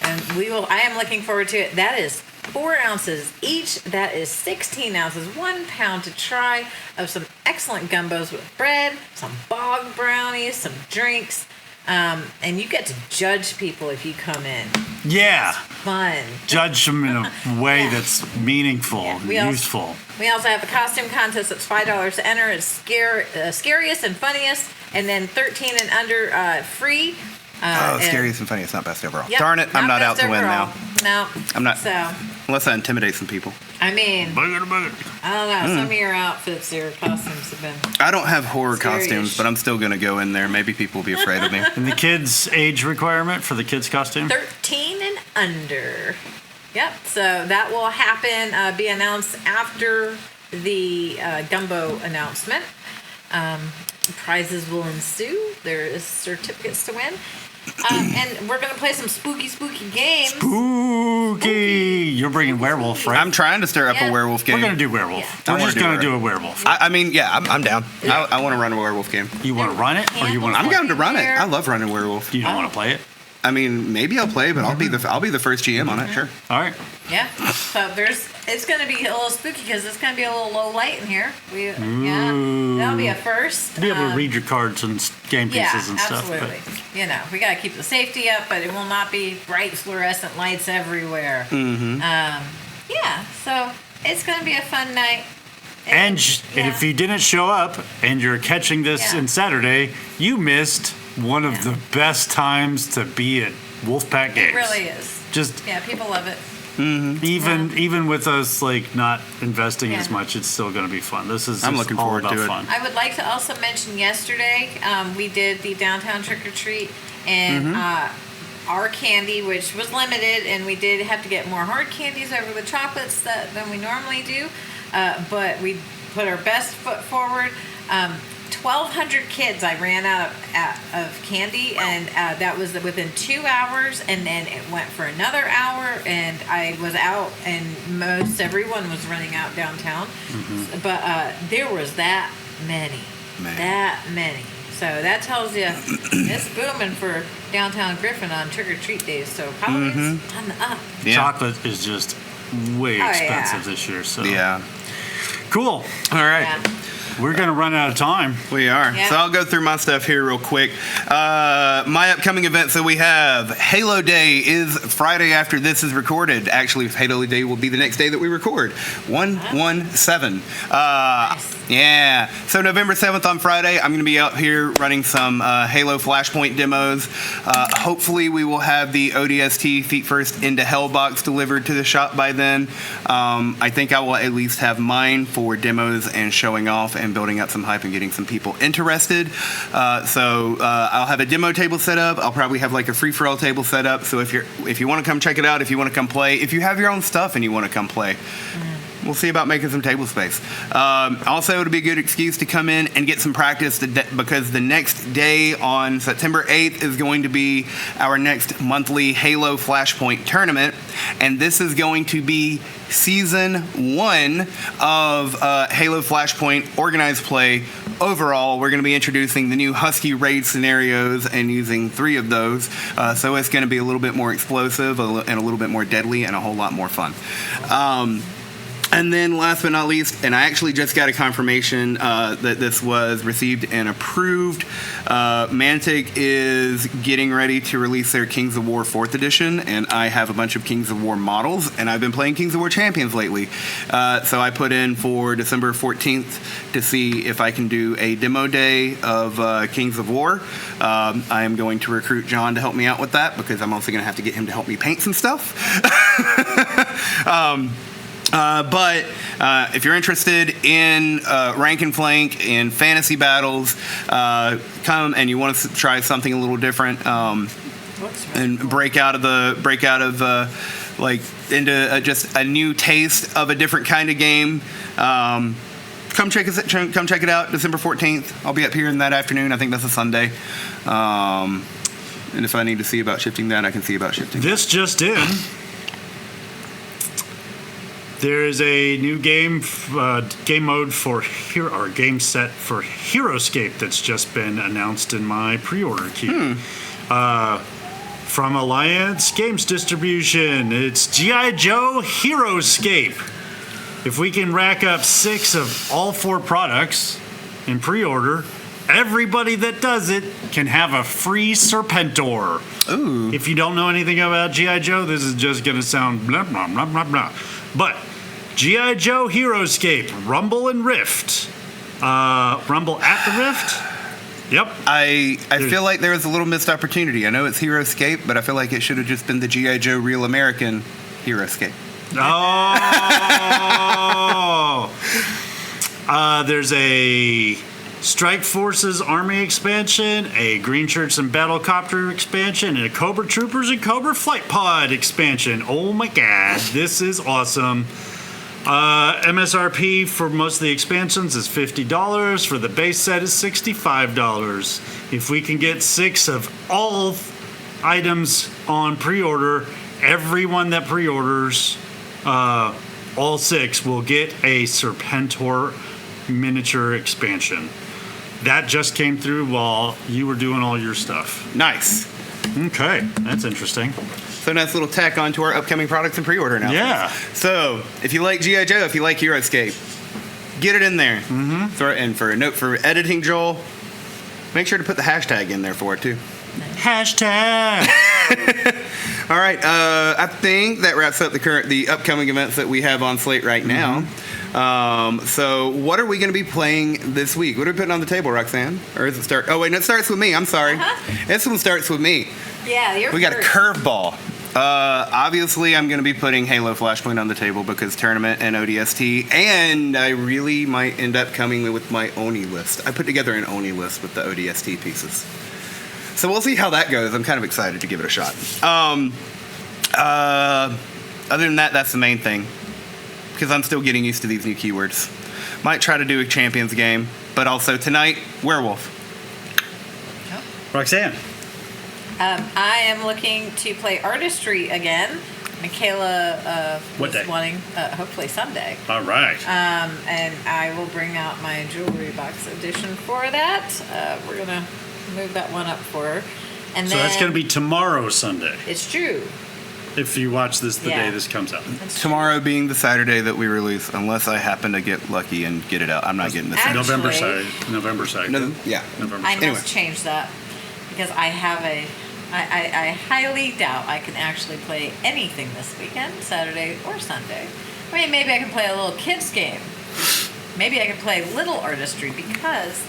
And I am looking forward to it. That is 4 ounces each. That is 16 ounces, 1 pound to try of some excellent gumbos with bread, some bog brownies, some drinks. And you get to judge people if you come in. Yeah. Fun. Judge them in a way Yeah. that's meaningful Yeah, and we also- useful. We also have a costume contest that's $5 to enter. It's scariest and funniest, and then 13 and under free. And- Scariest and funniest, not best overall. Yep, Darn it, I'm not out best to win overall. now. No, I'm not. So Unless I intimidate some people. I mean, Booger to booger. I don't know. Some of your outfits, your costumes have been. I don't have horror Scary-ish. costumes, but I'm still going to go in there. Maybe people will be afraid of me. And the kids' age requirement for the kids' costume? 13 and under. Yep. So that will happen, be announced after the gumbo announcement. Prizes will ensue. There is certificates to win. And we're going to play some spooky games. Spooky! You're bringing werewolf, right? I'm trying to stir up a werewolf game. We're going to do werewolf. Yeah. We're just going to do do a werewolf. I mean, yeah, I'm down. I want to run a werewolf game. You want to run it, or you want to? I'm going to run it. I love running werewolf. You don't want to play it? I mean, maybe I'll play, but I'll be the first GM on it. Sure. All right. Yeah. So it's going to be a little spooky because it's going to be a little low light in here. That'll be a first. Be able to read your cards and game pieces and stuff. Absolutely. You know, we got to keep the safety up, but it will not be bright fluorescent lights everywhere. Mm-hmm. Yeah. So it's going to be a fun night. And if you didn't show up and you're catching this on Saturday, you missed one of the best times to be at Wulfpack Games. It really is. People love it. Mm-hmm. Even with us like not investing as much, it's still going to be fun. This is I'm looking forward to it. Fun. I would like to also mention yesterday we did the downtown trick or treat, and our candy, which was limited, and we did have to get more hard candies over the chocolates than we normally do, but we put our best foot forward. 1,200 kids I ran out of candy, and that was within 2 hours, and then it went for another hour, and I was out, and most everyone was running out downtown. Mm-hmm. But there was that many. So that tells you it's booming for downtown Griffin on trick-or-treat days, so Halloween's on the up. Yeah. Chocolate is just way expensive this year, so. Yeah. Cool. All right. Yeah. We're going to run out of time. We are. Yeah. So I'll go through my stuff here real quick. My upcoming events that we have. Halo Day is Friday after this is recorded. Actually, Halo Day will be the next day that we record. 1/17. Nice. Yeah. So November 7th on Friday, I'm going to be out here running some Halo Flashpoint demos. Hopefully we will have the ODST Feet First into Hell box delivered to the shop by then. I think I will at least have mine for demos and showing off and building up some hype and getting some people interested. So I'll have a demo table set up. I'll probably have like a free-for-all table set up. So if you want to come check it out, if you want to come play, if you have your own stuff and you want to come play, we'll see about making some table space. Also, it'll be a good excuse to come in and get some practice because the next day on September 8th is going to be our next monthly Halo Flashpoint Tournament. And this is going to be Season 1 of Halo Flashpoint Organized Play. Overall, we're going to be introducing the new Husky Raid scenarios and using 3 of those. So it's going to be a little bit more explosive and a little bit more deadly and a whole lot more fun. And then last but not least, and I actually just got a confirmation that this was received and approved, Mantic is getting ready to release their Kings of War 4th edition, and I have a bunch of Kings of War models, and I've been playing Kings of War Champions lately. So I put in for December 14th to see if I can do a demo day of Kings of War. I am going to recruit John to help me out with that because I'm also going to have to get him to help me paint some stuff. But if you're interested in rank and flank in fantasy battles, come and you want to try something a little different and break out of into just a new taste of a different kind of game. Come check it out. December 14th. I'll be up here in that afternoon. I think that's a Sunday. And if I need to see about shifting that, I can see about shifting. This just in. There is a new game mode for game set for HeroScape that's just been announced in my pre-order queue. From Alliance Games Distribution, it's G.I. Joe HeroScape. If we can rack up 6 of all 4 products in pre-order, everybody that does it can have a free Serpentor. Ooh. If you don't know anything about G.I. Joe, this is just going to sound blah, blah, blah, blah, blah. But G.I. Joe HeroScape, Rumble and Rift. Rumble at the Rift? Yep. I feel like there was a little missed opportunity. I know it's HeroScape, but I feel like it should have just been the G.I. Joe Real American HeroScape. Oh! There's a Strike Forces Army expansion, a Green Shirts and Battlecopter expansion, and a Cobra Troopers and Cobra Flight Pod expansion. Oh my god, this is awesome. MSRP for most of the expansions is $50. For the base set is $65. If we can get 6 of all items on pre-order, everyone that pre-orders all 6 will get a Serpentor miniature expansion. That just came through while you were doing all your stuff. Nice. Okay, that's interesting. So nice little tack on to our upcoming products and pre-order announcements. Yeah. So if you like G.I. Joe, if you like Heroescape, get it in there. Mm-hmm. And for a note for editing, Joel, make sure to put the hashtag in there for it too. Hashtag. All right. I think that wraps up the upcoming events that we have on slate right now. So what are we going to be playing this week? What are we putting on the table, Roxanne? Or does it start? Oh wait, no, it starts with me. I'm sorry. This one starts with me. Yeah, we got a curveball. Obviously, I'm going to be putting Halo Flashpoint on the table because tournament and ODST, and I really might end up coming with my Oni list. I put together an Oni list with the ODST pieces. So we'll see how that goes. I'm kind of excited to give it a shot. Other than that, that's the main thing. Because I'm still getting used to these new keywords. Might try to do a Champions game, but also tonight, Werewolf. Roxanne. I am looking to play Artistry again. Michaela What day? was wanting, hopefully Sunday. All right. And I will bring out my jewelry box edition for that. We're going to move that one up for her. And So then that's going to be tomorrow, Sunday, It's true. if you watch this the Yeah. day this comes out. It's Tomorrow being the Saturday that we release, unless I happen to get lucky and get it out. I'm not getting this out. November Actually- side. November side. No, yeah. November I side. Anyway. must change that because I have I highly doubt I can actually play anything this weekend, Saturday or Sunday. I mean, maybe I can play a little kids game. Maybe I can play little Artistry because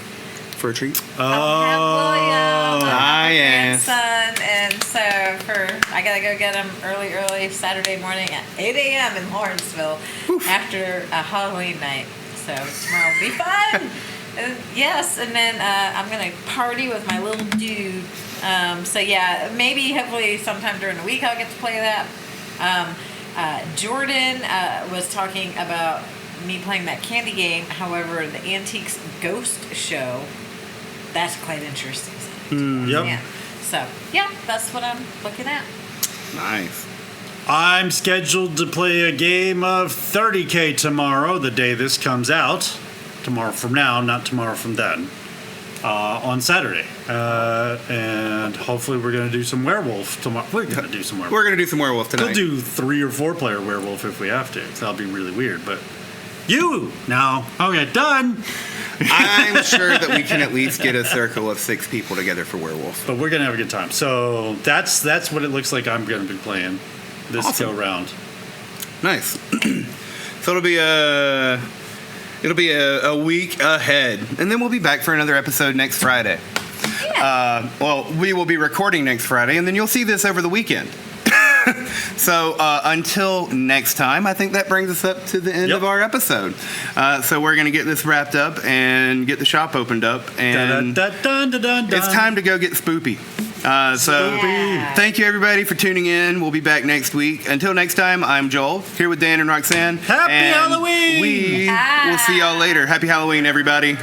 For a treat. I'll have William, my yes. grandson, and so I gotta go get him early Saturday morning at 8 a.m. in Lawrenceville after a Halloween night. So tomorrow will be fun. Yes, and then I'm gonna party with my little dude. So yeah, maybe hopefully sometime during the week I'll get to play that. Jordan was talking about me playing that candy game. However, the Antiques Ghost Show, that's quite interesting. Yep. Yeah. So yeah, that's what I'm looking at. Nice. I'm scheduled to play a game of 30K tomorrow, the day this comes out. Tomorrow from now, not tomorrow from then. On Saturday. And hopefully we're going to do some werewolf tomorrow. We're going to do some werewolf. We're going to do some werewolf tonight. We'll do 3 or 4 player werewolf if we have to. That'll be really weird, but you now. Okay, done. I'm sure that we can at least get a circle of 6 people together for werewolf. But we're going to have a good time. So that's what it looks like I'm going to be playing this Awesome. go round. Nice. So it'll be a week ahead, and then we'll be back for another episode next Friday. Yeah. Well, we will be recording next Friday, and then you'll see this over the weekend. So until next time, I think that brings us up to the end of our episode. So we're going to get this wrapped up and get the shop opened up, and it's time to go get spoopy. Thank you everybody for tuning in. We'll be back next week. Until next time, I'm Joel, here with Dan and Roxanne. Happy and Halloween! We will see y'all later. Happy Halloween, everybody.